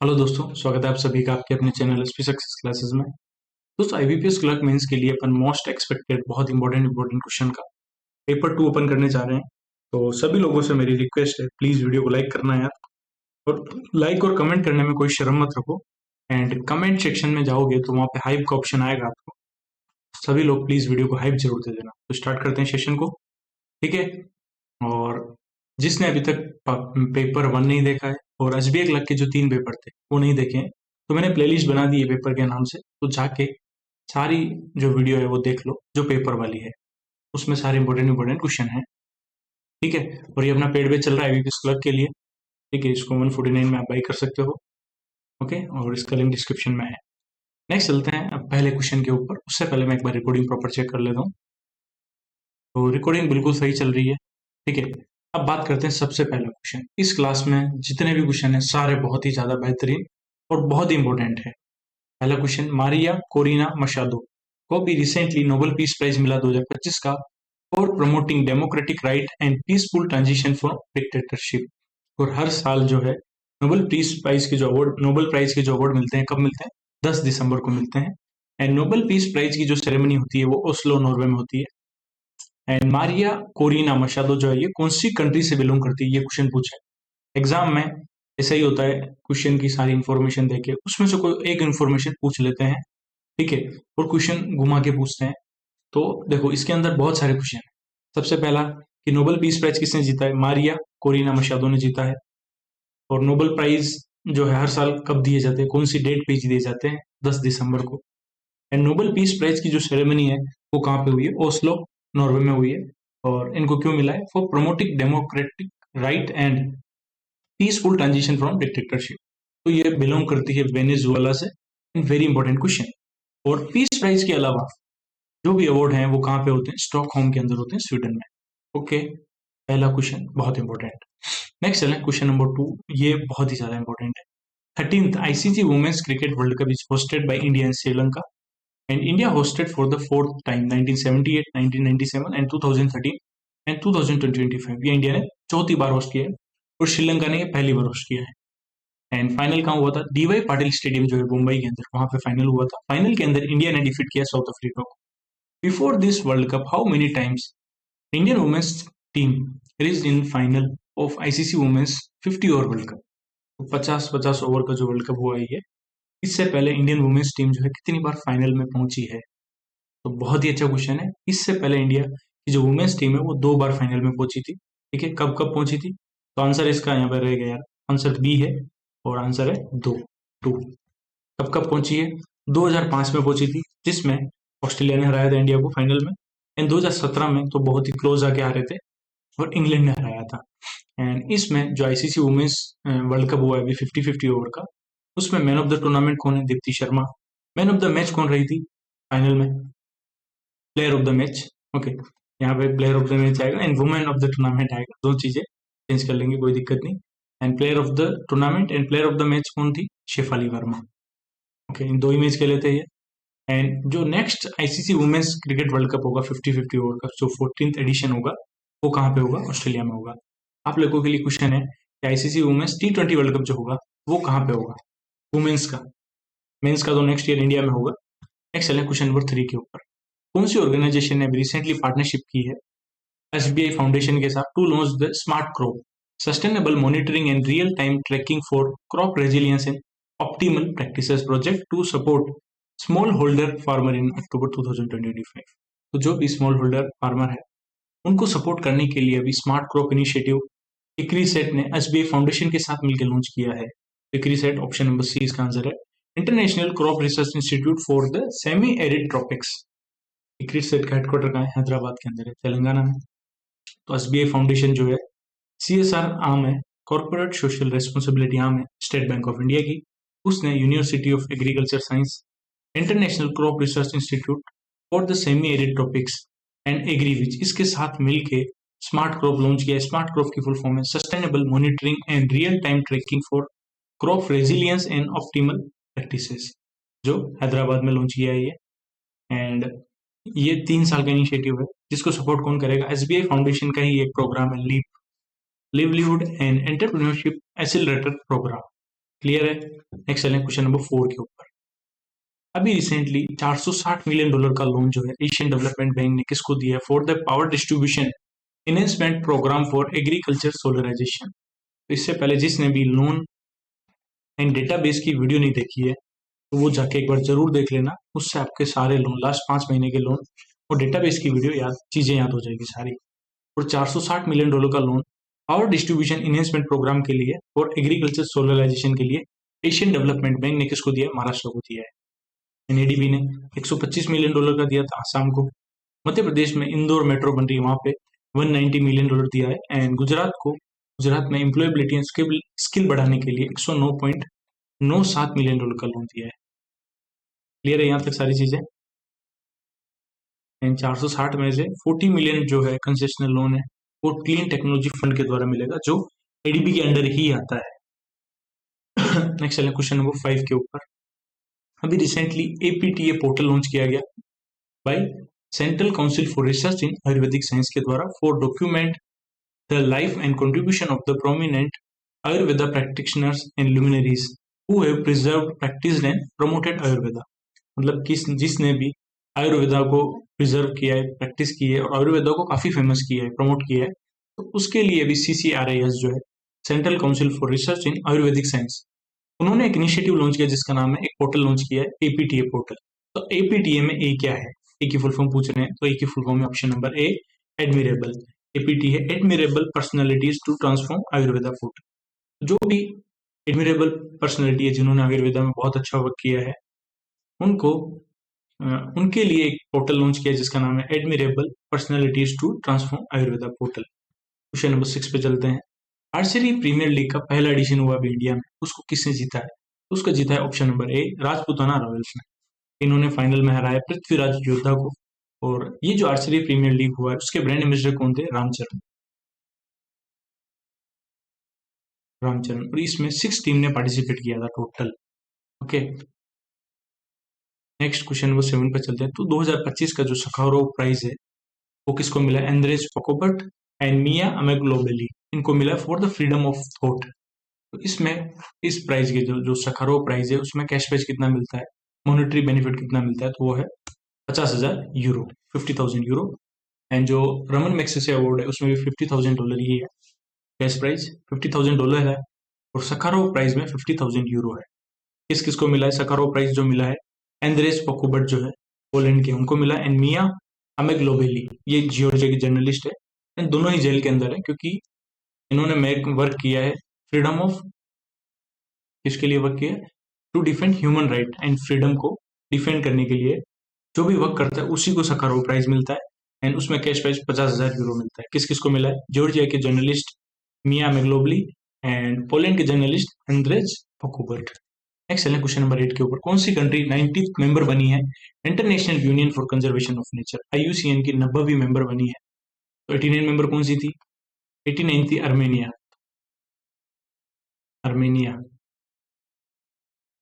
Hello दोस्तों, स्वागत है आप सभी का आपके अपने चैनल एसपी सक्सेस क्लासेस में। दोस्तों, आईबीपीएस क्लर्क मेंस के लिए अपन मोस्ट एक्सपेक्टेड बहुत इंपॉर्टेंट क्वेश्चन का पेपर 2 ओपन करने जा रहे हैं। तो सभी लोगों से मेरी रिक्वेस्ट है, प्लीज वीडियो को लाइक करना है यार। और लाइक और कमेंट करने में कोई शर्म मत रखो। एंड कमेंट सेक्शन में जाओगे तो वहाँ पे हाइप का ऑप्शन आएगा आपको। सभी लोग प्लीज वीडियो को हाइप जरूर दे देना। तो स्टार्ट करते हैं सेशन को, ठीक है। और जिसने अभी तक पेपर 1 नहीं देखा है और एसबीआई क्लर्क के जो 3 पेपर थे वो नहीं देखे हैं, तो मैंने प्लेलिस्ट बना दी है पेपर के नाम से। तो जाके सारी जो वीडियो है वो देख लो जो पेपर वाली है। उसमें सारे इंपॉर्टेंट क्वेश्चन है, ठीक है। और ये अपना पेड बैच चल रहा है आईबीपीएस क्लर्क के लिए, ठीक है। इसको 149 में आप बाई कर सकते हो, ओके। और इसका लिंक डिस्क्रिप्शन में है। नेक्स्ट चलते हैं अब पहले क्वेश्चन के ऊपर। उससे पहले मैं एक बार रिकॉर्डिंग प्रॉपर चेक कर लेता हूँ। तो रिकॉर्डिंग बिल्कुल सही चल रही है, ठीक है। अब बात करते हैं सबसे पहला क्वेश्चन। इस क्लास में जितने भी क्वेश्चन है सारे बहुत ही ज्यादा बेहतरीन और बहुत ही इंपॉर्टेंट है। पहला क्वेश्चन, मारिया कोरिना मशादो को भी रिसेंटली नोबेल पीस प्राइज मिला 2025 का for promoting democratic right and peaceful transition from dictatorship. और हर साल जो है नोबेल प्राइज के जो अवार्ड मिलते हैं, कब मिलते हैं? 10 दिसंबर को मिलते हैं। एंड नोबेल पीस प्राइज की जो सेरेमनी होती है वो ओस्लो, नॉर्वे में होती है। एंड मारिया कोरिना मशादो जो है ये कौन सी कंट्री से बिलोंग करती है, ये क्वेश्चन पूछा है एग्जाम में। ऐसा ही होता है, क्वेश्चन की सारी इंफॉर्मेशन देके उसमें से कोई एक इंफॉर्मेशन पूछ लेते हैं, ठीक है। और क्वेश्चन घुमा के पूछते हैं। तो देखो, इसके अंदर बहुत सारे क्वेश्चन है। सबसे पहला कि नोबेल पीस प्राइज किसने जीता है? मारिया कोरिना मशादो ने जीता है। और नोबेल प्राइज जो है हर साल कब दिए जाते हैं, कौन सी डेट पे दिए जाते हैं? 10 दिसंबर को। एंड नोबेल पीस प्राइज की जो सेरेमनी है वो कहाँ पे हुई है? ओस्लो, नॉर्वे में हुई है। और इनको क्यों मिला है? For promoting democratic right and peaceful transition from dictatorship. तो ये बिलोंग करती है वेनेजुएला से। Very important question. और पीस प्राइज के अलावा जो भी अवार्ड हैं वो कहाँ पे होते हैं? स्टॉकहोम के अंदर होते हैं, स्वीडन में, ओके। पहला क्वेश्चन बहुत इंपॉर्टेंट। नेक्स्ट चलें क्वेश्चन नंबर 2। ये बहुत ही ज्यादा इंपॉर्टेंट है। 13th ICC women's cricket world cup is hosted by India and Sri Lanka. And India hosted for the fourth time 1978, 1997 and 2013 and 2025। ये इंडिया ने चौथी बार होस्ट किया है और श्रीलंका ने ये पहली बार होस्ट किया है। एंड फाइनल कहाँ हुआ था? डीवाई पाटिल स्टेडियम जो है मुंबई के अंदर, वहां पे फाइनल हुआ था। फाइनल के अंदर इंडिया ने डिफीट किया साउथ अफ्रीका को। Before this world cup how many times Indian women's team reached in final of ICC women's 50 over world cup? तो 50-50 ओवर का जो वर्ल्ड कप हुआ है, इससे पहले इंडियन वुमेन्स टीम जो है कितनी बार फाइनल में पहुंची है? तो बहुत ही अच्छा क्वेश्चन है। इससे पहले इंडिया की जो वुमेन्स टीम है वो 2 बार फाइनल में पहुंची थी, ठीक है। कब कब पहुंची थी? तो आंसर इसका यहाँ पर रहेगा यार, आंसर बी है। और आंसर है 2। कब कब पहुंची है? 2005 में पहुंची थी, जिसमें ऑस्ट्रेलिया ने हराया था इंडिया को फाइनल में। एंड 2017 में तो बहुत ही क्लोज आके हारे थे और इंग्लैंड ने हराया था। एंड इसमें जो आईसीसी वुमेन्स वर्ल्ड कप हुआ है अभी 50-50 ओवर का, उसमें मैन ऑफ द टूर्नामेंट कौन है? Deepti Sharma. Man of the match कौन रही थी फाइनल में? Player of the match, okay. यहाँ पे प्लेयर ऑफ द मैच आएगा and women of the tournament आएगा, दो चीजें चेंज कर लेंगे, कोई दिक्कत नहीं। And player of the tournament and player of the match कौन थी? शेफाली वर्मा, ओके। इन दो ही मैच खेले थे ये। एंड जो next ICC women's cricket world cup होगा 50-50 ओवर का, जो 14th एडिशन होगा, वो कहाँ पे होगा? ऑस्ट्रेलिया में होगा। आप लोगों के लिए क्वेश्चन है कि ICC women's T20 world cup जो होगा वो कहाँ पे होगा? वुमेन्स का। मेंस का तो नेक्स्ट ईयर इंडिया में होगा। नेक्स्ट चलें क्वेश्चन नंबर 3 के ऊपर। कौन सी ऑर्गेनाइजेशन ने रिसेंटली पार्टनरशिप की है एसबीआई फाउंडेशन के साथ to launch the smart crop sustainable monitoring and real time tracking for crop resilience and optimal practices project to support small holder farmer in October 2025। तो जो भी स्मॉल होल्डर फार्मर है उनको support करने के लिए अभी स्मार्ट क्रॉप इनिशिएटिव इक्रीसेट ने एसबीआई फाउंडेशन के साथ मिलकर लॉन्च किया है। इक्रीसेट ऑप्शन नंबर सी इसका आंसर है। International crop research institute for the semi arid tropics. ICRISAT का हेडक्वार्टर कहाँ है? हैदराबाद के अंदर है, तेलंगाना में। तो एसबीआई फाउंडेशन जो है सीएसआर आर्म है, कॉर्पोरेट सोशल रेस्पॉन्सिबिलिटी आर्म है स्टेट बैंक ऑफ इंडिया की। उसने university of agriculture science, international crop research institute for the semi arid topics and एग्रीविच, इसके साथ मिलके स्मार्ट क्रॉप लॉन्च किया। स्मार्ट क्रॉप की फुल फॉर्म है sustainable monitoring and real time tracking for crop resilience and optimal practices, जो हैदराबाद में launch किया है ये। एंड ये 3 साल का इनिशिएटिव है, जिसको सपोर्ट कौन करेगा? एसबीआई फाउंडेशन का ही एक प्रोग्राम है, live livelihood and entrepreneurship accelerator programme. Clear है? नेक्स्ट चलें क्वेश्चन नंबर 4 के ऊपर। अभी रिसेंटली $460 मिलियन का लोन जो है एशियन डेवलपमेंट बैंक ने किसको दिया है for the power distribution investment programme for agriculture solarisation. तो इससे पहले जिसने भी लोन एंड डेटाबेस की वीडियो नहीं देखी है तो वो जाके एक बार जरूर देख लेना, उससे आपके सारे लोन लास्ट 5 महीने के लोन और डेटाबेस की वीडियो चीजें याद हो जाएगी सारी। और $460 मिलियन का loan power distribution investment programme के लिए और एग्रीकल्चर सोलराइजेशन के लिए एशियन डेवलपमेंट बैंक ने किसको दिया है? महाराष्ट्र को दिया है। एनएडीबी ने $125 मिलियन का दिया था आसाम को। मध्य प्रदेश में इंदौर मेट्रो बन रही है, वहां पे $190 मिलियन दिया है। एंड गुजरात में एम्प्लॉयबिलिटी एंड स्किल बढ़ाने के लिए $109.97 मिलियन का लोन दिया है। क्लियर है यहाँ तक सारी चीजें? एंड 460 में से 40 मिलियन जो है कंसेशनल लोन है वो क्लीन टेक्नोलॉजी फंड के द्वारा मिलेगा जो एडीबी के अंडर ही आता है। नेक्स्ट चलें क्वेश्चन नंबर 5 के ऊपर। अभी रिसेंटली एपीटीए पोर्टल लॉन्च किया गया by central council for research in Ayurvedic science के द्वारा for document the life and contribution of the prominent Ayurveda practitioners and luminaries who have preserved practised and promoted Ayurveda. मतलब जिसने भी आयुर्वेदा को प्रिजर्व किया है, प्रैक्टिस की है और आयुर्वेदा को काफी फेमस किया है, प्रमोट किया है, तो उसके लिए भी CCRIS जो है central council for research in Ayurvedic science, उन्होंने एक इनिशिएटिव लॉन्च किया जिसका नाम है, एक पोर्टल लॉन्च किया है एपीटीए पोर्टल। तो एपीटीए में ए क्या है? ए की फुल फॉर्म पूछ रहे हैं, तो ए की फुल फॉर्म में option number A admirable. APT है admirable personalities to transform Ayurveda portal. जो भी एडमिरेबल पर्सनैलिटी है जिन्होंने आयुर्वेदा में बहुत अच्छा वर्क किया है उनको उनके लिए एक पोर्टल लॉन्च किया जिसका नाम है admirable personalities to transform Ayurveda portal. Question number 6 पे चलते हैं। आर्चरी प्रीमियर लीग का पहला एडिशन हुआ अभी इंडिया में, उसको किसने जीता है? उसका जीता है ऑप्शन नंबर ए राजपूताना रॉयल्स ने। इन्होंने फाइनल में हराया पृथ्वीराज योद्धा को। और ये जो आर्चरी प्रीमियर लीग हुआ है उसके ब्रांड एम्बेसडर कौन थे? रामचरण। और इसमें 6 टीम ने पार्टिसिपेट किया था total. Okay, next question number 7 पे चलते हैं। तो 2025 का जो सखारोव प्राइज है वो किसको मिला? एंद्रेज पकोबट एंड मिया अमेग्लोबेली, इनको मिला for the freedom of thought. तो इसमें इस प्राइज के जो सखारोव प्राइज है उसमें कैश प्राइज कितना मिलता है, मॉनेटरी बेनिफिट कितना मिलता है? तो वो है 50,000 यूरो, 50,000 यूरो। एंड जो रमन मैग्सेसे अवार्ड है उसमें भी $50,000 ही है कैश प्राइज, $50,000 है। और सखारोव प्राइज में 50,000 यूरो है। किस किस को मिला है सखारोव प्राइज? जो मिला है एंद्रेस पकोबट जो है पोलैंड के, उनको मिला। एंड मिया अमेग्लोबेली, ये जियोर्जिया की जर्नलिस्ट है, एंड दोनों ही जेल के अंदर है क्योंकि इन्होंने वर्क किया है फ्रीडम ऑफ, किसके लिए वर्क किया है? To defend human right and freedom को डिफेंड करने के लिए जो भी वर्क करता है उसी को सखारोव प्राइज मिलता है। एंड उसमें कैश प्राइज 50,000 यूरो मिलता है। किस किस को मिला है? जॉर्जिया के जर्नलिस्ट मिया मेग्लोबली एंड पोलैंड के जर्नलिस्ट एंद्रेज पकोबट। नेक्स्ट चलें क्वेश्चन नंबर 8 के ऊपर। कौन सी कंट्री 90th मेंबर बनी है international union for conservation of nature? IUCN की 90वीं मेंबर बनी है। तो 89 मेंबर कौन सी थी? 89 थी अर्मेनिया।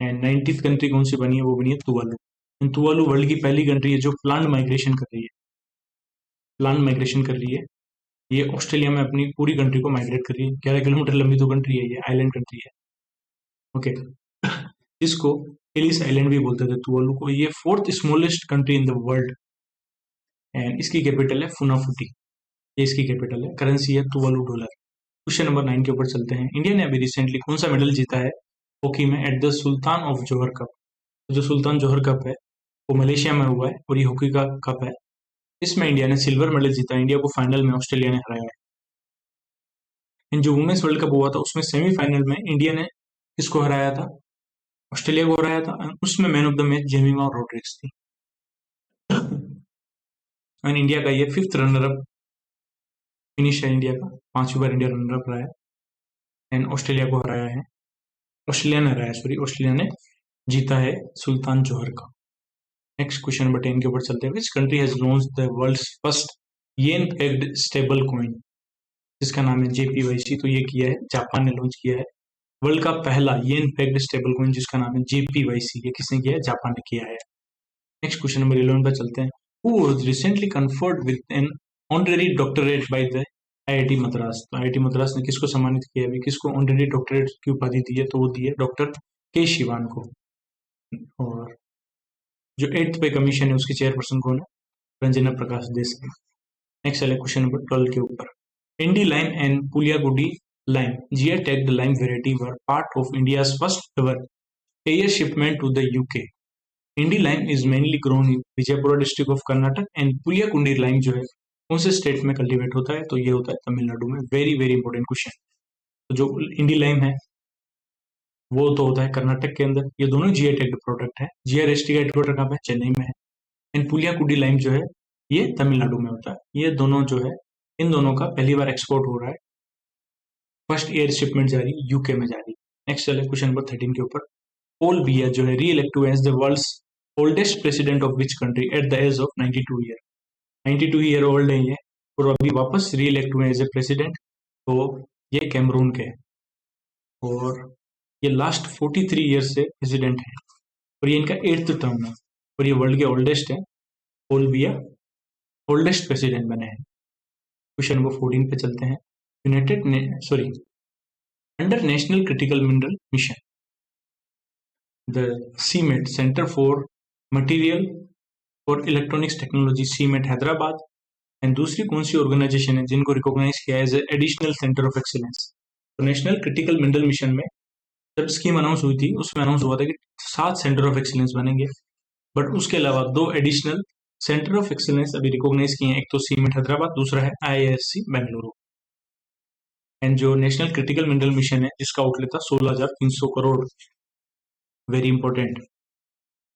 एंड 90th कंट्री कौन सी बनी है? वो बनी है तुवालू। तुवालू वर्ल्ड की पहली कंट्री है जो प्लांट माइग्रेशन कर रही है, ये ऑस्ट्रेलिया में अपनी पूरी कंट्री को माइग्रेट कर रही है। 11 किलोमीटर लंबी तो कंट्री है, ये आइलैंड कंट्री है। ओके, इसको एलिस आइलैंड भी बोलते थे तुवालू को। ये 4th smallest country in the world and इसकी कैपिटल है फुनाफुटी, ये इसकी कैपिटल है। करेंसी है तुवालू डॉलर। क्वेश्चन नंबर 9 के ऊपर चलते हैं। इंडिया ने अभी रिसेंटली कौन सा मेडल जीता है हॉकी में at the sultan of Johar cup? जो सुल्तान जोहर कप है वो मलेशिया में हुआ है और ये हॉकी का कप है। इसमें इंडिया ने सिल्वर मेडल जीता। इंडिया को फाइनल में ऑस्ट्रेलिया ने हराया है। जो वुमेन्स वर्ल्ड कप हुआ था उसमें सेमीफाइनल में इंडिया ने किसको हराया था? ऑस्ट्रेलिया को हराया था। उसमें man of the match Jemimah Rodrigues थी। एंड इंडिया का ये 5th रनर अप फिनिश है। इंडिया का 5वीं बार इंडिया रनर अप रहा है एंड ऑस्ट्रेलिया को हराया है, ऑस्ट्रेलिया ने जीता है सुल्तान जोहर का। नेक्स्ट क्वेश्चन नंबर 10 के ऊपर चलते हैं। Which country has launch the world's first yen pegged stablecoin? जिसका नाम है JPYC। तो ये किया है जापान ने लॉन्च किया है वर्ल्ड का पहला येन पेग्ड स्टेबल कॉइन जिसका नाम है JPYC। ये किसने किया है? जापान ने किया है। नेक्स्ट क्वेश्चन नंबर 11 पर चलते हैं। Who was recently conferred with an honorary doctorate by the IIT Madras. तो आईआईटी मद्रास ने किसको सम्मानित किया है अभी, किसको ऑनरेरी डॉक्टरेट की उपाधि दी है, तो वो दी है डॉक्टर के शिवान को। और जो 8th पे कमीशन है उसकी चेयरपर्सन कौन है, रंजना प्रकाश देसाई। नेक्स्ट है क्वेश्चन नंबर 12 के ऊपर, Indi lime and Puliyagudi lime GI tagged lime variety were part of India's first ever air shipment to the UK. Indi lime is mainly grown in Vijayapura district of Karnataka and Puliyakudi lime जो है कौन से state में cultivate होता है, तो ये होता है तमिलनाडु में। Very very important question. तो जो इंडी लाइम है वो तो होता है कर्नाटक के अंदर, ये दोनों जीआई टैग्ड प्रोडक्ट है। जीआरएसटी का हेडक्वार्टर कहाँ पे, चेन्नई में है। एंड पुलियाकुडी लाइम जो है ये तमिलनाडु में होता है। ये दोनों जो है इन दोनों का पहली बार एक्सपोर्ट हो रहा है, फर्स्ट एयर शिपमेंट जा रही है यूके में जा रही है। नेक्स्ट चले क्वेश्चन नंबर 13 के ऊपर, पोल बिया जो है reelected as the world's oldest president of which country at the age of 92 year. 92 year old है ये, और अभी वापस री इलेक्ट हुए एज ए प्रेसिडेंट, तो ये कैमरून के हैं। और ये लास्ट 43 ईयर से प्रेसिडेंट है, और ये इनका 8th टर्म है, और ये वर्ल्ड के ओल्डेस्ट है। पोल बिया ओल्डेस्ट प्रेसिडेंट बने हैं। क्वेश्चन नंबर 14 पे चलते हैं, under national critical mineral mission the CMET centre for material और electronics technology CMET Hyderabad, and दूसरी कौन सी ऑर्गेनाइजेशन है जिनको रिकॉग्नाइज किया as additional centre of excellence. तो नेशनल क्रिटिकल मिनरल मिशन में जब स्कीम अनाउंस हुई थी उसमें अनाउंस हुआ था कि 7 सेंटर ऑफ एक्सीलेंस बनेंगे, बट उसके अलावा 2 एडिशनल सेंटर ऑफ एक्सीलेंस अभी रिकॉग्नाइज किए हैं, एक तो सीमेंट हैदराबाद, दूसरा है आईआईएससी बेंगलुरु। एंड जो नेशनल क्रिटिकल मिनरल मिशन है जिसका आउटले था 16,300 crore, very important.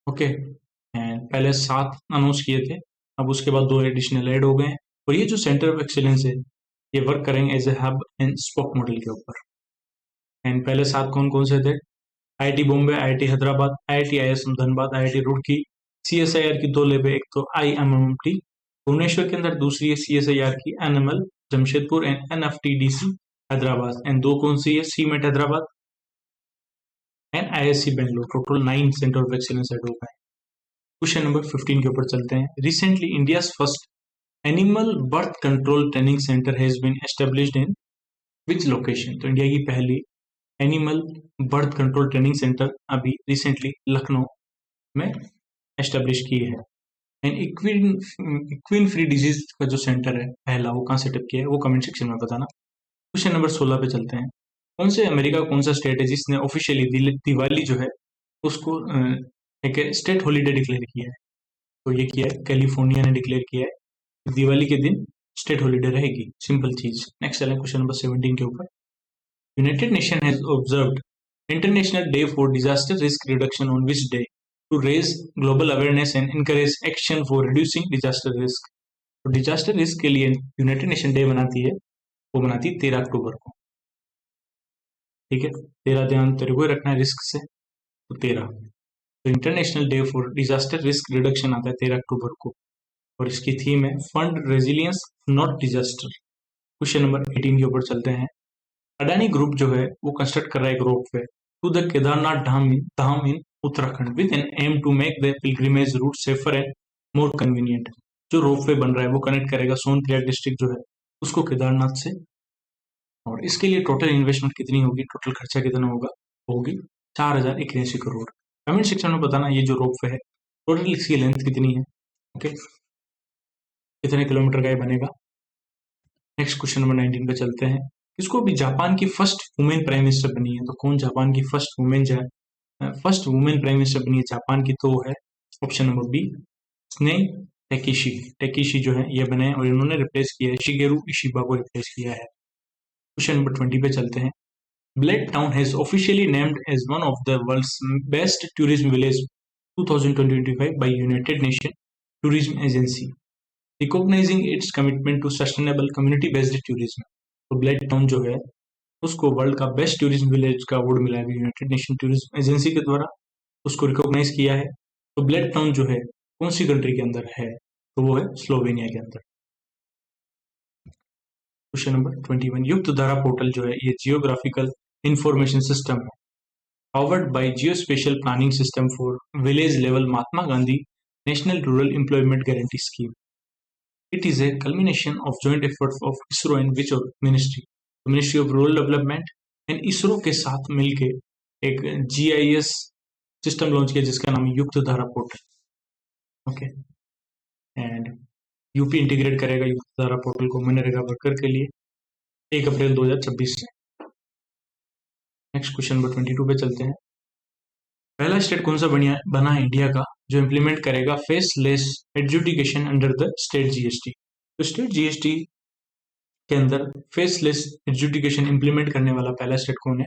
Okay, and पहले 7 अनाउंस किए थे, अब उसके बाद 2 एडिशनल ऐड हो गए हैं। और ये जो सेंटर ऑफ एक्सीलेंस है ये वर्क करेंगे as a hub and spoke model के ऊपर। एंड पहले 7 कौन कौन से थे, IIT Bombay, IIT Hyderabad, IIT ISM Dhanbad, IIT Roorkee. CSIR की 2 लैब है, एक तो आईएमएमटी भुवनेश्वर के अंदर, दूसरी है सीएसआईआर की NML Jamshedpur and NFTDC Hyderabad. And 2 कौन सी है, CMET Hyderabad and ISC Bengaluru. Total 9 centre of excellence head हो गए। क्वेश्चन नंबर 15 के ऊपर चलते हैं, recently India's first animal birth control training centre has been established in which location. तो इंडिया की पहली animal birth control training centre अभी रिसेंटली लखनऊ में एस्टेब्लिश की है। एंड इक्विन फ्री डिजीज का जो सेंटर है पहला, वो कहाँ सेटअप किया है, वो कमेंट सेक्शन में बताना। क्वेश्चन नंबर 16 पे चलते हैं, कौन से अमेरिका का कौन सा स्टेट है जिसने ऑफिशियली दिवाली जो है उसको एक स्टेट हॉलीडे डिक्लेयर किया है, तो ये किया है कैलिफोर्निया ने डिक्लेयर किया है, दिवाली के दिन स्टेट हॉलीडे रहेगी, सिंपल चीज। नेक्स्ट है क्वेश्चन नंबर 17 के ऊपर, United Nation has observed International Day for Disaster Risk Reduction on which day to raise global awareness and encourage action for reducing disaster risk. तो डिजास्टर रिस्क के लिए United nation day मनाती है, वो मनाती है 13 अक्टूबर को। ठीक है, 13 ध्यान तेरे को रखना है रिस्क से, तो 13। तो international Day for Disaster Risk reduction आता है 13 अक्टूबर को, और इसकी थीम है fund resilience not disaster. Question number 18 के ऊपर चलते हैं, अडानी ग्रुप जो है वो कंस्ट्रक्ट कर रहा है एक ropeway to the Kedarnath Dham in Uttarakhand with an aim to make the pilgrimage route safer and more convenient. जो रोपवे बन रहा है वो कनेक्ट करेगा सोनप्रयाग डिस्ट्रिक्ट जो है उसको केदारनाथ से, और इसके लिए टोटल इन्वेस्टमेंट कितनी होगी, टोटल खर्चा कितना होगी 4,081 करोड़। कमेंट सेक्शन में बताना ये जो रोपवे है टोटल इसकी लेंथ कितनी है, ओके, कितने किलोमीटर का ये बनेगा। नेक्स्ट क्वेश्चन नंबर 19 पे चलते हैं, किसको भी जापान की फर्स्ट वुमेन प्राइम मिनिस्टर बनी है, तो कौन जापान की फर्स्ट वुमेन प्राइम मिनिस्टर बनी है जापान की, तो है ऑप्शन नंबर बी स्ने टेकीशी जो है ये बने हैं, और इन्होंने रिप्लेस किया है शिगेरू इशिबा को रिप्लेस किया है। क्वेश्चन नंबर 20 पे चलते हैं, Bled town has officially named as one of the world's best tourism village 2025 by United Nation Tourism Agency, recognising its commitment to sustainable community based tourism. तो Bled town जो है उसको world का best tourism village का award मिला है United Nation Tourism agency के द्वारा, उसको रिकॉग्नाइज किया है। तो ब्लेड टाउन जो है कौन सी कंट्री के अंदर है, तो वो है स्लोवेनिया के अंदर। क्वेश्चन नंबर 21, युक्त धारा पोर्टल जो है ये जियोग्राफिकल इंफॉर्मेशन सिस्टम है powered by geospatial planning system for village level Mahatma Gandhi national rural employment guarantee scheme. It is a culmination of joint effort of ISRO and which ministry? Ministry of rural development and ISRO के साथ मिलके एक GIS system launch किया जिसका नाम युक्त धारा portal. Okay, and UP integrate करेगा युक्त धारा पोर्टल को मनरेगा वर्कर के लिए 1 अप्रैल 2026 से। नेक्स्ट क्वेश्चन नंबर 22 पे चलते हैं। पहला स्टेट कौन सा बना है इंडिया का जो इम्प्लीमेंट करेगा faceless adjudication under the state GST? तो स्टेट GST के अंदर फेसलेस एडजुडिकेशन इम्प्लीमेंट करने वाला पहला स्टेट कौन है?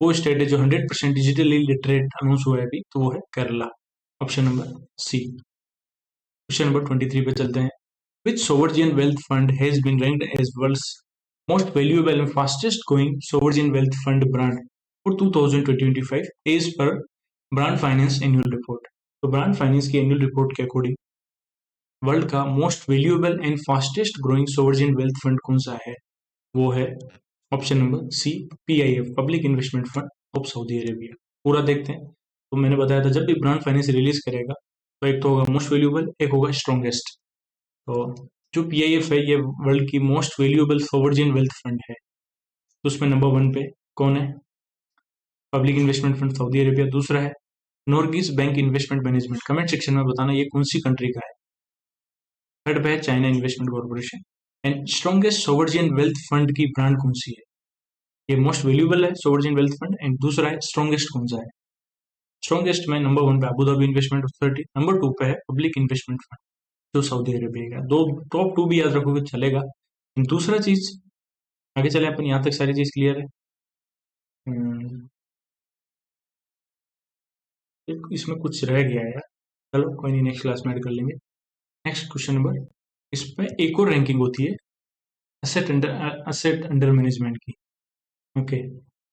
वो स्टेट है जो 100% डिजिटली लिटरेट अनाउंस हुआ है अभी, तो वो है Kerala. Option number C. Question number 23 पे चलते हैं। Which sovereign wealth fund has been ranked as world's most valuable and fastest growing sovereign wealth fund brand for 2025 as per brand finance annual report? तो ब्रांड फाइनेंस की annual report के according world का most valuable and fastest growing sovereign wealth fund कौन सा है? वो है option number C, PIF, public investment fund of Saudi Arabia. पूरा देखते हैं। तो मैंने बताया था जब भी ब्रांड फाइनेंस रिलीज करेगा तो एक तो होगा मोस्ट वैल्यूएबल, एक होगा स्ट्रॉन्गेस्ट। तो जो PIF है ये वर्ल्ड की most valuable sovereign wealth fund है। तो उसमें नंबर 1 पे कौन है? Public investment fund Saudi Arabia. दूसरा है Norges bank investment management. Comment section में बताना ये कौन सी कंट्री का है। थर्ड पे है China investment corporation. And strongest sovereign wealth fund की ब्रांड कौन सी है? ये मोस्ट वैल्यूएबल है सोवरजिन वेल्थ फंड, एंड दूसरा है स्ट्रॉन्गेस्ट कौन सा है? स्ट्रॉन्गेस्ट में नंबर 1 पे Abu Dhabi investment authority, number 2 पे है पब्लिक इन्वेस्टमेंट फंड जो सऊदी अरेबिया का। दो टॉप 2 भी याद रखोगे चलेगा। दूसरा चीज आगे चले अपन, यहाँ तक सारी चीज क्लियर है। इसमें कुछ रह गया है यार, चलो कोई नहीं, नेक्स्ट क्लास में ऐड कर लेंगे। नेक्स्ट क्वेश्चन नंबर, इसमें एक और रैंकिंग होती है असेट अंडर मैनेजमेंट की। ओके,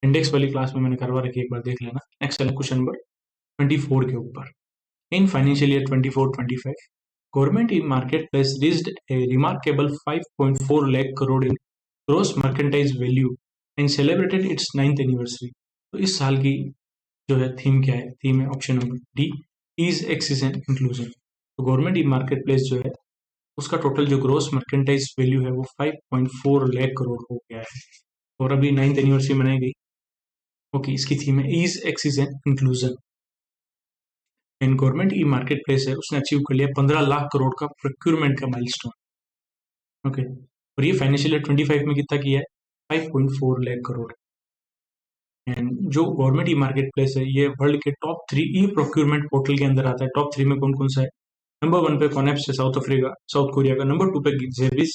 इंडेक्स वाली क्लास में मैंने करवा रखी है, एक बार देख लेना। नेक्स्ट क्वेश्चन नंबर 24 के ऊपर। In financial year 24-25 government e market place reached A remarkable 5.4 lakh crore in gross merchandise value and celebrated it's 9th anniversary. तो इस साल की जो है थीम क्या है? थीम है option number D, ease, access and inclusion. तो गवर्नमेंट ई मार्केट प्लेस जो है उसका टोटल जो ग्रॉस मर्केंटाइज वैल्यू है वो 5.4 लाख करोड़ हो गया है, और अभी 9th एनिवर्सरी मनाई गई। ओके, इसकी थीम है ease, access and inclusion. And government e market place है उसने अचीव कर लिया 15 लाख करोड़ का प्रोक्यूरमेंट का माइलस्टोन। ओके, और ये फाइनेंशियल ईयर 25 में कितना किया है? 5.4 लाख करोड़। एंड जो गवर्नमेंट ई मार्केट प्लेस है ये वर्ल्ड के टॉप 3 ई प्रोक्यूरमेंट पोर्टल के अंदर आता है। टॉप 3 में कौन कौन सा है? नंबर 1 पे कॉनेप्स है साउथ कोरिया का, नंबर 2 पे जेविस,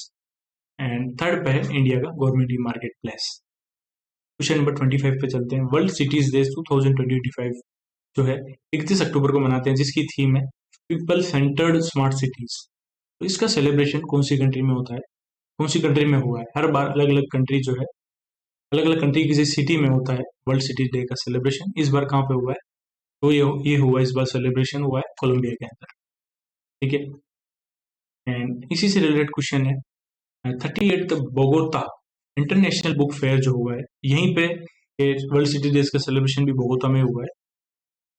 एंड थर्ड पे है इंडिया का government e market place. Question number 25 पे चलते हैं। वर्ल्ड सिटीज डे 2025 जो है 31 अक्टूबर को मनाते हैं, जिसकी थीम है पीपल सेंटर्ड स्मार्ट सिटीज। तो इसका सेलिब्रेशन कौन सी कंट्री में होता है? कौन सी कंट्री में हुआ है? हर बार अलग अलग कंट्री जो है, अलग अलग कंट्री किसी सिटी में होता है वर्ल्ड सिटी डे का सेलिब्रेशन। इस बार कहाँ पे हुआ है? तो ये हुआ, इस बार सेलिब्रेशन हुआ है कोलंबिया के अंदर। ठीक है, एंड इसी से रिलेटेड क्वेश्चन है 38th Bogota international book fair जो हुआ है, यहीं पे वर्ल्ड सिटी डेज का सेलिब्रेशन भी बोगोता में हुआ है।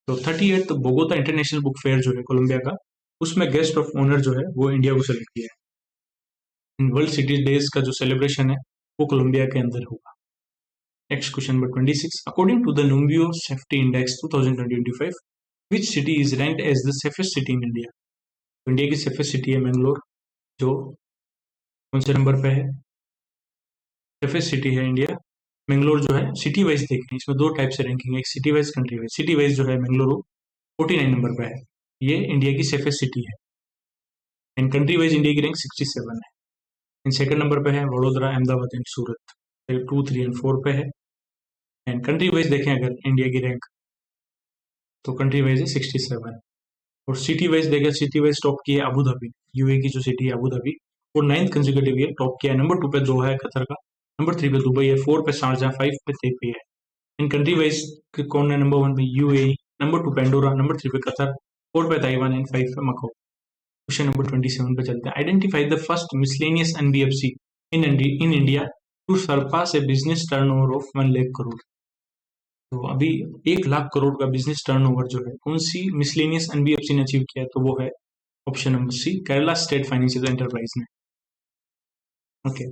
तो 38th Bogota international book fair जो है कोलंबिया का, उसमें गेस्ट ऑफ ऑनर जो है वो इंडिया को सेलेक्ट किया है। वर्ल्ड सिटी डेज का जो सेलिब्रेशन है वो कोलंबिया के अंदर होगा। Next question number 26। According to the Numbeo safety index 2025 which city is ranked as the safest city in India? India की सेफेस्ट सिटी है मैंगलोर, जो कौन से नंबर पे है? सेफेस्ट सिटी है इंडिया मैंगलोर जो है। सिटी वाइज देखें, इसमें दो टाइप से रैंकिंग है, एक city wise, country wise. City wise जो है मैंगलोर 49 नंबर पे है, ये इंडिया की सेफेस्ट सिटी है। एंड कंट्री वाइज इंडिया की रैंक 67 है। एंड सेकंड नंबर पे है Vadodara, Ahmedabad and Surat, 2, 3 and 4 पे है। एंड कंट्री वाइज देखें अगर इंडिया की रैंक, तो कंट्री वाइज है 67। और सिटी वाइज देखें, सिटी वाइज टॉप की है अबू धाबी, UAE की जो सिटी है अबू धाबी, और 9th कंसेक्यूटिव ईयर टॉप किया है। नंबर 2 पे दोहा है कतर का, नंबर 3 पे दुबई है, 4 पे शारजा, 5 पे तेपी है। इन कंट्री वाइज कौन है? नंबर 1 पे UAE, नंबर 2 पे एंडोरा, नंबर 3 पे कतर, 4 पे ताइवान एंड 5 पे मकाओ। क्वेश्चन नंबर 27 पे चलते हैं। Identify the first miscellaneous NBFC in India to surpass a business turnover of 1 lakh crore. तो अभी 1 लाख करोड़ का बिजनेस टर्नओवर जो है कौन सी मिसलेनियस NBFC ने अचीव किया है? तो वो है option number C, Kerala state financial enterprise ने। Okay.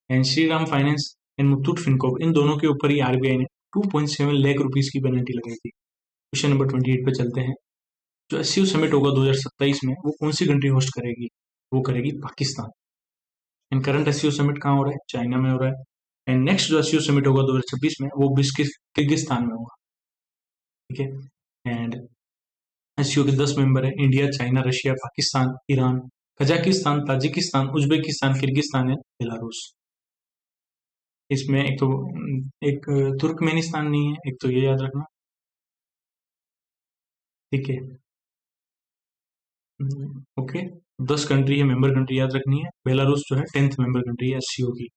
And Shriram finance and Muthoot Fincorp, इन दोनों के ऊपर ही आरबीआई ने 2.7 लाख रुपीस की पेनल्टी लगाई थी। क्वेश्चन नंबर 28 पे चलते हैं। जो एससीओ समिट होगा 2027 में, वो कौन सी कंट्री होस्ट करेगी? वो करेगी Pakistan. And current SCO summit कहाँ हो रहा है? चाइना में हो रहा है। एंड नेक्स्ट जो एससीओ समिट होगा 2026 में, वो किर्गिस्तान में होगा। ठीक है। एंड एससीओ के 10 मेंबर है, India, China, Russia, Pakistan, Iran, Kazakhstan, Tajikistan, Uzbekistan, Kyrgyzstan and Belarus. इसमें एक तुर्कमेनिस्तान नहीं है, एक तो ये याद रखना। ठीक है। ओके। 10 कंट्री है, मेंबर कंट्री याद रखनी है। बेलारूस जो है 10th मेंबर कंट्री है एससीओ की।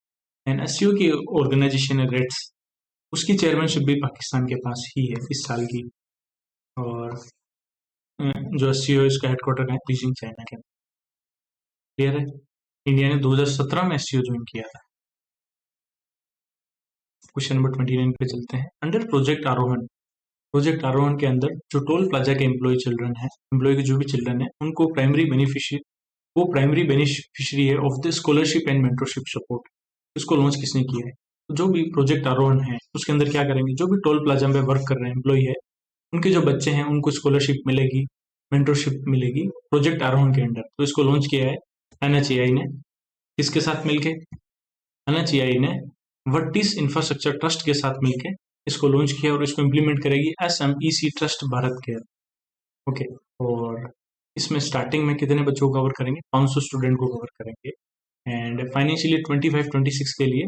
एंड एससीओ की ऑर्गेनाइजेशन है रेड्स, उसकी चेयरमैनशिप भी पाकिस्तान के पास ही है इस साल की। और जो एससीओ इसका हेडक्वार्टर है बीजिंग, चाइना के। क्लियर है। इंडिया ने 2017 में एससीओ ज्वाइन किया था। क्वेश्चन नंबर 29 पे चलते हैं। अंडर प्रोजेक्ट आरोहण, प्रोजेक्ट आरोहण के अंदर जो टोल प्लाजा के एम्प्लॉय के जो भी चिल्ड्रन है, उनको प्राइमरी बेनिफिशियरी है of the scholarship and mentorship support. इसको लॉन्च किसने किया है? तो जो भी प्रोजेक्ट आरोहण है उसके अंदर क्या करेंगे, जो भी टोल प्लाजा में वर्क कर रहे हैं एम्प्लॉय है, उनके जो बच्चे हैं उनको स्कॉलरशिप मिलेगी, मेंटरशिप मिलेगी प्रोजेक्ट आरोहण के अंडर। तो इसको लॉन्च किया है एनएचएआई ने। किसके साथ मिलके? एनएचएआई ने वर्टिस इंफ्रास्ट्रक्चर ट्रस्ट के साथ मिलके इसको लॉन्च किया और इसको इम्प्लीमेंट करेगी एसएमईसी ट्रस्ट भारत के। ओके। और इसमें स्टार्टिंग में कितने बच्चों को कवर करेंगे? 500 स्टूडेंट को कवर करेंगे। एंड फाइनेंशियली 25-26 के लिए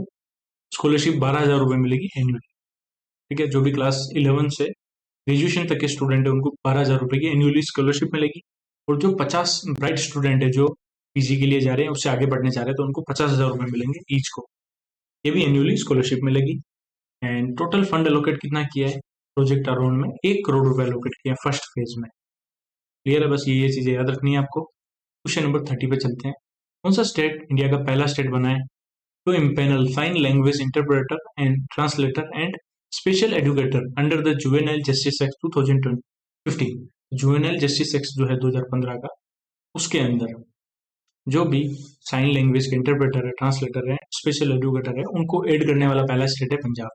स्कॉलरशिप 12,000 रुपये मिलेगी एनुअली। ठीक है। जो भी क्लास 11 से ग्रेजुएशन तक के स्टूडेंट है उनको 12,000 रुपये की एनुअली स्कॉलरशिप मिलेगी। और जो 50 ब्राइट स्टूडेंट है जो पीजी के लिए जा रहे हैं, उससे आगे पढ़ने जा रहे हैं, तो उनको 50,000 रुपये मिलेंगे ईच को। ये भी एनुअली स्कॉलरशिप मिलेगी। एंड टोटल फंड एलोकेट कितना किया है प्रोजेक्ट अराउंड में? 1 करोड़ रुपए एलोकेट किया फर्स्ट फेज में। क्लियर है। बस ये चीजें याद रखनी है आपको। क्वेश्चन नंबर 30 पे चलते हैं। कौन सा स्टेट इंडिया का पहला स्टेट बना है to empanel fine language interpreter and translator and special educator under the Juvenile Justice Act 2015? Juvenile Justice Act जो है 2015 का, उसके अंदर जो भी साइन लैंग्वेज के इंटरप्रेटर है, ट्रांसलेटर है, स्पेशल एजुकेटर है, उनको ऐड करने वाला पहला स्टेट है पंजाब।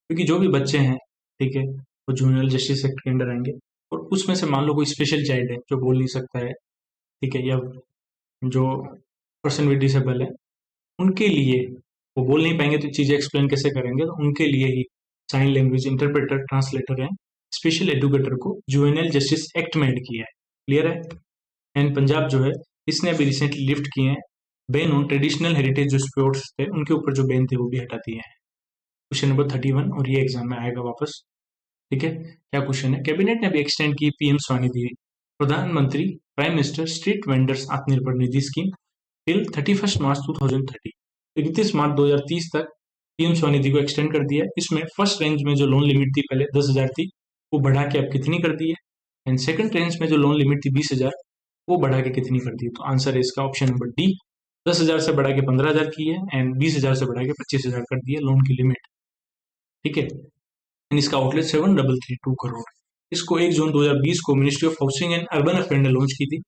क्योंकि जो भी बच्चे हैं, ठीक है, वो जूनियर जस्टिस एक्ट के अंडर आएंगे। और उसमें से मान लो कोई स्पेशल चाइल्ड है जो बोल नहीं सकता है, ठीक है, या जो पर्सन विद डिसेबल है, उनके लिए वो बोल नहीं पाएंगे तो चीज़ें एक्सप्लेन कैसे करेंगे? तो उनके लिए ही साइन लैंग्वेज इंटरप्रेटर, ट्रांसलेटर है, स्पेशल एजुकेटर को जुवेनाइल जस्टिस एक्ट में ऐड किया है। क्लियर है। एंड पंजाब जो है, इसने अभी रिसेंटली लिफ्ट किए हैं बैन ऑन ट्रेडिशनल हेरिटेज जो स्पोर्ट्स थे, उनके ऊपर जो बैन थे वो भी हटा दिए हैं। क्वेश्चन नंबर 31, और ये एग्जाम में आएगा वापस। ठीक है। क्या क्वेश्चन है? कैबिनेट ने अभी एक्सटेंड की पीएम स्वनिधि, प्रधानमंत्री prime minister street vendors Atmanirbhar Nidhi scheme till 31 मार्च 2030। 31 मार्च 2030 तक पीएम स्वनिधि को एक्सटेंड कर दिया है। इसमें फर्स्ट रेंज में जो लोन लिमिट थी पहले 10,000 थी, वो बढ़ा के अब कितनी कर दी है? एंड सेकंड रेंज में जो लोन लिमिट थी 20,000, वो बढ़ा के कितनी कर दी है? तो आंसर है इसका ऑप्शन नंबर डी, 10,000 से बढ़ा के 15,000 की है एंड 20,000 से बढ़ा के 25,000 कर दी है लोन की लिमिट। ठीक है। एंड इसका आउटलेट 7,332 करोड़। इसको 1 जून 2020 को ministry of housing and urban affair ने लॉन्च की थी।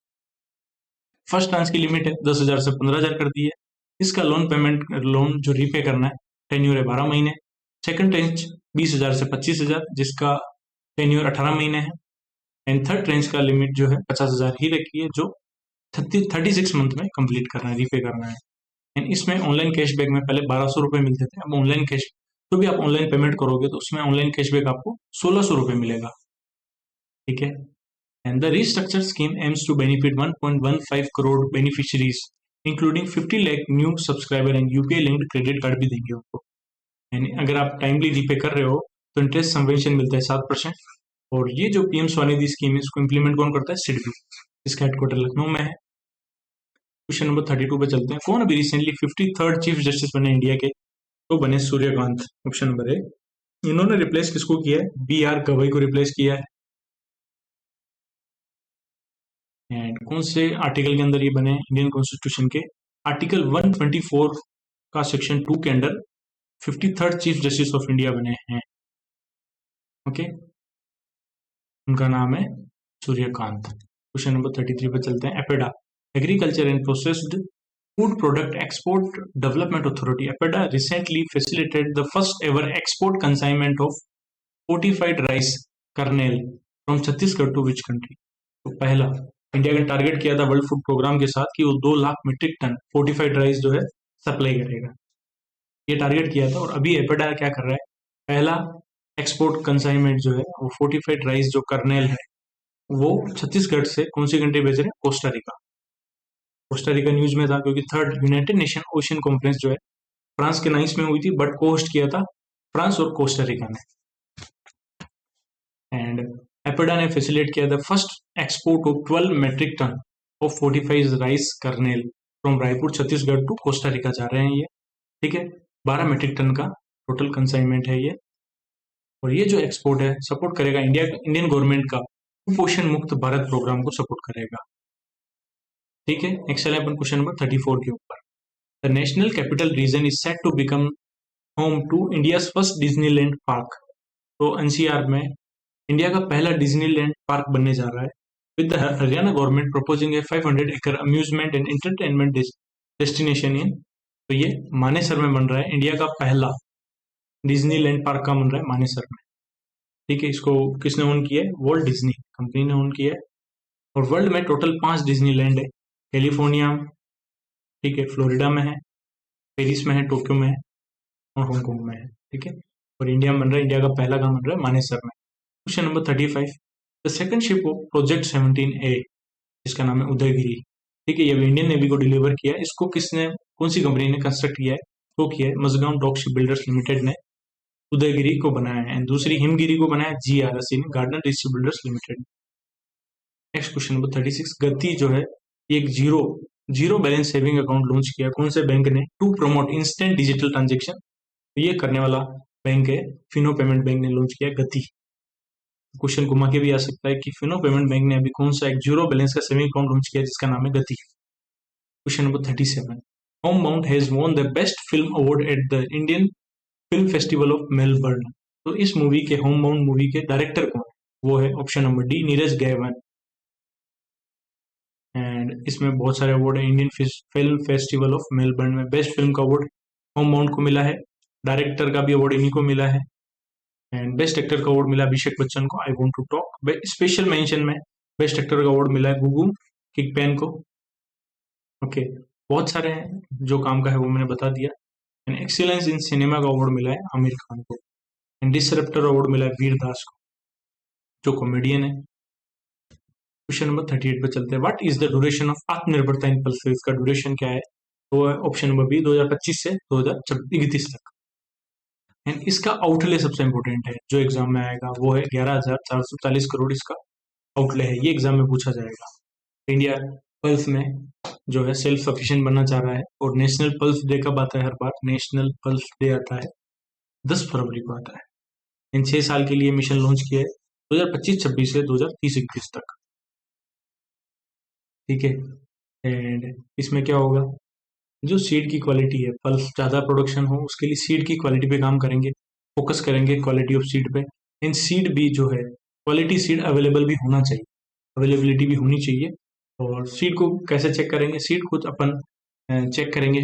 फर्स्ट ट्रांस की लिमिट है 10,000 से 15,000 कर दी है। इसका लोन जो रीपे करना है, टेन्यूर है 12 महीने। सेकंड ट्रेंच 20,000 से 25,000, जिसका टेन्यूर 18 महीने है। एंड थर्ड ट्रेंच का लिमिट जो है 50,000 ही रखी है, जो 36 मंथ में कंप्लीट करना है, रीपे करना है। एंड इसमें ऑनलाइन कैशबैक में पहले 1,200 रुपये मिलते थे, अब ऑनलाइन कैश तो भी आप ऑनलाइन पेमेंट करोगे तो उसमें ऑनलाइन कैशबैक आपको 1,600 रुपये मिलेगा। ठीक है। And the restructure scheme aims to benefit 1.15 crore beneficiaries including 50 lakh new subscriber and UPI linked credit card भी देंगे उनको। यानी अगर आप टाइमली रीपे कर रहे हो तो इंटरेस्ट सबवेंशन मिलता है 7%। और ये जो पीएम स्वनिधि स्कीम है, इसको इम्प्लीमेंट कौन करता है? सिडबी, इसका हेडक्वार्टर लखनऊ में है। क्वेश्चन नंबर 32 पे चलते हैं। कौन अभी रिसेंटली 53rd चीफ जस्टिस बने इंडिया के? तो बने सूर्यकांत। ऑप्शन नंबर ए। इन्होंने रिप्लेस किसको किया है? बी आर गवई को रिप्लेस किया है। एंड कौन से आर्टिकल के अंदर ये बने? इंडियन कॉन्स्टिट्यूशन के आर्टिकल 124 का सेक्शन 2 के under 53rd chief justice of India बने हैं। ओके। उनका नाम है सूर्यकांत। क्वेश्चन नंबर 33 पे चलते हैं। APEDA, agriculture and processed Food Product Export Development Authority (EPEDA) recently facilitated the first ever export consignment of fortified rice kernel from Chhattisgarh to which country? तो पहला इंडिया ने टारगेट किया था वर्ल्ड फूड प्रोग्राम के साथ कि वो 2 lakh metric ton fortified rice जो है सप्लाई करेगा, ये टारगेट किया था। और अभी एपेडा क्या कर रहा है, पहला एक्सपोर्ट कंसाइनमेंट जो है वो फोर्टिफाइड राइस जो कर्नेल है वो छत्तीसगढ़ से कौन सी कंट्री भेज रहे हैं, कोस्टारिका। कोस्टारिका न्यूज में था क्योंकि third United nation ocean conference जो है फ्रांस के नाइस में हुई थी, बट को होस्ट किया था फ्रांस और कोस्टारिका ने। एंड एपेडा ने फैसिलिटेट किया था first export of 12 metric ton of fortified rice kernel from Raipur Chhattisgarh to Costa Rica जा रहे हैं ये, ठीक है। 12 मेट्रिक टन का टोटल कंसाइनमेंट है ये। और ये जो एक्सपोर्ट है सपोर्ट करेगा इंडियन गवर्नमेंट का कुपोषण मुक्त भारत प्रोग्राम को सपोर्ट करेगा, ठीक है। नेक्स्ट चले अपन क्वेश्चन नंबर 34 के ऊपर। The national capital region is set to become home to India's first Disneyland park. तो एनसीआर में इंडिया का पहला डिज्नीलैंड पार्क बनने जा रहा है with the Haryana government proposing a 500 acre amusement and entertainment destination in. तो ये मानेसर में बन रहा है, इंडिया का पहला डिज्नीलैंड पार्क का बन रहा है मानेसर में, ठीक है। इसको किसने ओन किया है, वॉल्ट डिज्नी कंपनी ने ओन किया है। और वर्ल्ड में टोटल 5 डिज्नीलैंड है, कैलिफोर्निया, ठीक है, फ्लोरिडा में है, पेरिस में है, टोक्यो में है और हांगकांग में है, ठीक है। और इंडिया में बन रहा है, इंडिया का पहला काम बन रहा है मानेसर में। Question number 35, the second ship of project 17A जिसका नाम है उदयगिरी, ठीक है, ये इंडियन नेवी को डिलीवर किया है। इसको किसने, कौन सी कंपनी ने कंस्ट्रक्ट किया है, तो किया है Mazagon Dock Ship Builders Limited ने उदयगिरी को बनाया है। एंड दूसरी हिमगिरी को बनाया GRC ने, Gardener Ship Builders Limited. Next question number 36, Gati जो है एक zero balance saving account launch किया कौन से बैंक ने, to promote instant digital transaction. तो ये करने वाला बैंक है फिनो पेमेंट बैंक ने लॉन्च किया गति। क्वेश्चन घुमा के भी आ सकता है कि फिनो पेमेंट बैंक ने अभी कौन सा एक जीरो बैलेंस का सेविंग अकाउंट लॉन्च किया जिसका नाम है Gati. Question number 37, home bound has won the best film award at the Indian film festival of Melbourne. तो इस मूवी के, होम बाउंड मूवी के डायरेक्टर कौन है, वो है option number D, Neeraj Ghaywan. And इसमें बहुत सारे अवार्ड है, Indian film festival of Melbourne में बेस्ट फिल्म का अवार्ड होम बाउंड को मिला है, डायरेक्टर का भी अवार्ड इन्हीं को मिला है, एंड बेस्ट एक्टर का अवार्ड मिला अभिषेक बच्चन को I want to talk. Special mention में बेस्ट एक्टर का अवार्ड मिला है गुगू किकपैन को, ओके। बहुत सारे हैं जो काम का है वो मैंने बता दिया। एंड एक्सीलेंस इन सिनेमा का अवार्ड मिला है आमिर खान को। एंड डिसरप्टर अवार्ड मिला है वीर दास को जो कॉमेडियन है। क्वेश्चन नंबर 38 पे चलते हैं, what is the duration of आत्मनिर्भरता इन पल्स वेव, का ड्यूरेशन क्या है, तो ऑप्शन नंबर बी 2025 से 2031 तक। एंड इसका आउटले सबसे इंपॉर्टेंट है जो एग्जाम में आएगा, वो है 11,440 करोड़ इसका आउटले है, ये एग्जाम में पूछा जाएगा। इंडिया पल्स में जो है सेल्फ सफिशिएंट बनना चाह रहा है। और नेशनल पल्स डे कब आता है, हर बार नेशनल पल्स डे आता है 10 फरवरी को आता है। इन 6 साल के लिए मिशन लॉन्च किया है 2025-26 से 2030-31 तक, ठीक है। एंड इसमें क्या होगा, जो सीड की क्वालिटी है, पल्स ज़्यादा प्रोडक्शन हो उसके लिए सीड की क्वालिटी पे काम करेंगे, फोकस करेंगे क्वालिटी ऑफ सीड पे। इन सीड भी जो है क्वालिटी सीड अवेलेबल भी होना चाहिए, अवेलेबिलिटी भी होनी चाहिए। और सीड को कैसे चेक करेंगे, सीड को अपन चेक करेंगे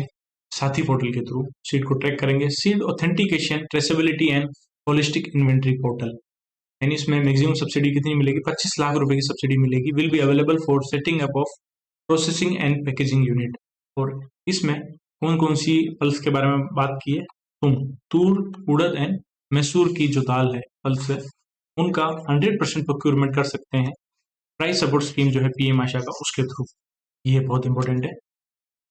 साथी पोर्टल के थ्रू, सीड को ट्रैक करेंगे, seed authentication, traceability and holistic inventory portal. यानी इसमें मैक्सिमम सब्सिडी कितनी मिलेगी, 25 लाख रुपए की सब्सिडी मिलेगी। Will be available for setting up of processing and packaging unit. और इसमें कौन कौन सी पल्स के बारे में बात की है, तूर, उड़द एंड मैसूर की जो दाल है पल्स है उनका 100% प्रोक्योरमेंट कर सकते हैं प्राइस सपोर्ट स्कीम जो है PM आशा का, उसके थ्रू। ये बहुत इंपॉर्टेंट है।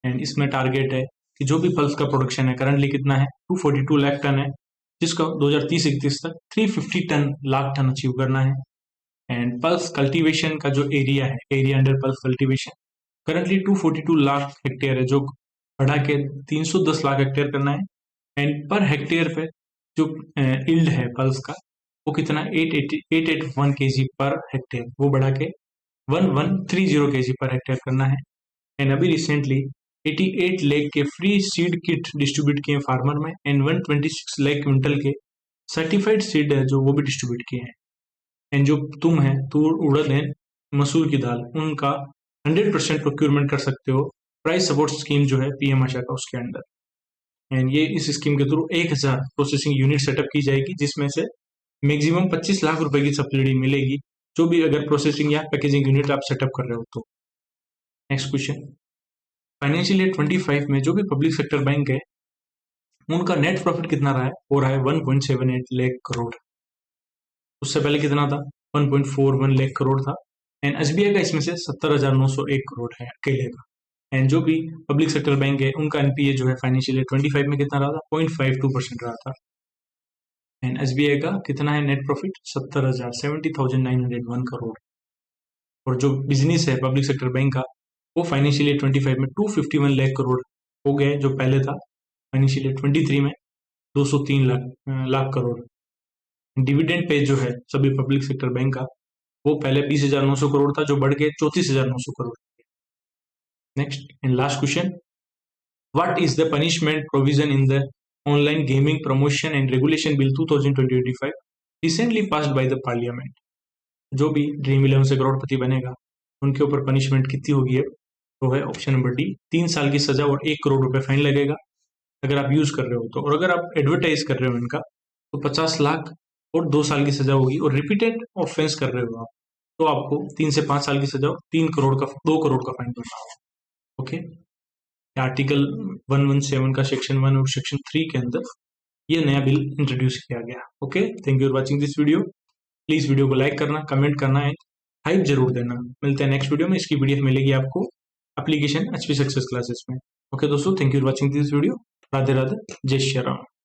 एंड इसमें टारगेट है कि जो भी पल्स का प्रोडक्शन है करंटली कितना है 242 लाख टन है, जिसका 2030-31 तक 350 लाख टन अचीव करना है। एंड पल्स कल्टीवेशन का जो एरिया है, area under pulse cultivation currently 242 lakh hectare है, जो बढ़ा के 310 लाख हेक्टेयर करना है। एंड पर हेक्टेयर पे जो इल्ड है पल्स का वो कितना 881 kg पर हेक्टेयर, वो बढ़ा के 1130 kg पर हेक्टेयर करना है। एंड अभी रिसेंटली 88 लाख के फ्री सीड किट डिस्ट्रीब्यूट किए फार्मर में। एंड 126 लाख क्विंटल के सर्टिफाइड सीड है जो वो भी डिस्ट्रीब्यूट किए हैं। एंड जो तुम है तूर, उड़द एंड मसूर की दाल, उनका 100% प्रोक्योरमेंट कर सकते हो प्राइस सपोर्ट स्कीम जो है पीएम आशा का उसके अंडर। एंड ये इस स्कीम के थ्रू 1000 प्रोसेसिंग यूनिट सेटअप की जाएगी, जिसमें से मैक्सिमम 25 लाख रुपए की सब्सिडी मिलेगी, जो भी अगर प्रोसेसिंग या पैकेजिंग यूनिट आप सेटअप कर रहे हो तो। नेक्स्ट क्वेश्चन, फाइनेंशियल ईयर 25 में जो भी पब्लिक सेक्टर बैंक है उनका नेट प्रॉफिट कितना रहा है? वो रहा है 1.78 लाख करोड़। उससे पहले कितना था? 1.41 लाख करोड़ था। एंड एसबीआई का इसमें से 70,901 करोड़ है अकेले का। एंड जो भी पब्लिक सेक्टर बैंक है उनका एनपीए जो है फाइनेंशियल ईयर 25 में कितना रहा था? 0.52% रहा था। एंड एसबीआई का कितना है नेट प्रॉफिट? 70,901 करोड़। और जो बिजनेस है पब्लिक सेक्टर बैंक का वो फाइनेंशियल ईयर 25 में 251 लाख करोड़ हो गए, जो पहले था फाइनेंशियल ईयर 23 में 203 लाख करोड़। डिविडेंड पे जो है सभी पब्लिक सेक्टर बैंक का वो पहले 20,900 करोड़ था, जो बढ़ के 34,900 crore. Next and last question, what is the punishment provision in the online gaming promotion and regulation bill 2025 recently passed by the parliament? जो भी ड्रीम 11 से करोड़पति बनेगा उनके ऊपर पनिशमेंट कितनी होगी? तो है ऑप्शन नंबर डी, 3 साल की सजा और 1 करोड़ रुपए फाइन लगेगा अगर आप यूज कर रहे हो तो। और अगर आप एडवर्टाइज कर रहे हो इनका तो 50 लाख और 2 साल की सजा होगी। और रिपीटेड ऑफेंस कर रहे हो आप तो आपको 3 से 5 साल की सजा और 2 करोड़ का फाइन भरना होगा। ओके, आर्टिकल 117 का सेक्शन 1 और सेक्शन 3 के अंदर ये नया बिल इंट्रोड्यूस किया गया। Okay, thank you for watching this video. Please video को लाइक करना, कमेंट करना है, हाइप जरूर देना। मिलते हैं नेक्स्ट वीडियो में। इसकी पीडीएफ मिलेगी आपको एप्लीकेशन एचपी सक्सेस क्लासेस में। ओके दोस्तों, thank you for watching this video. Radhe Radhe, जय श्री राम।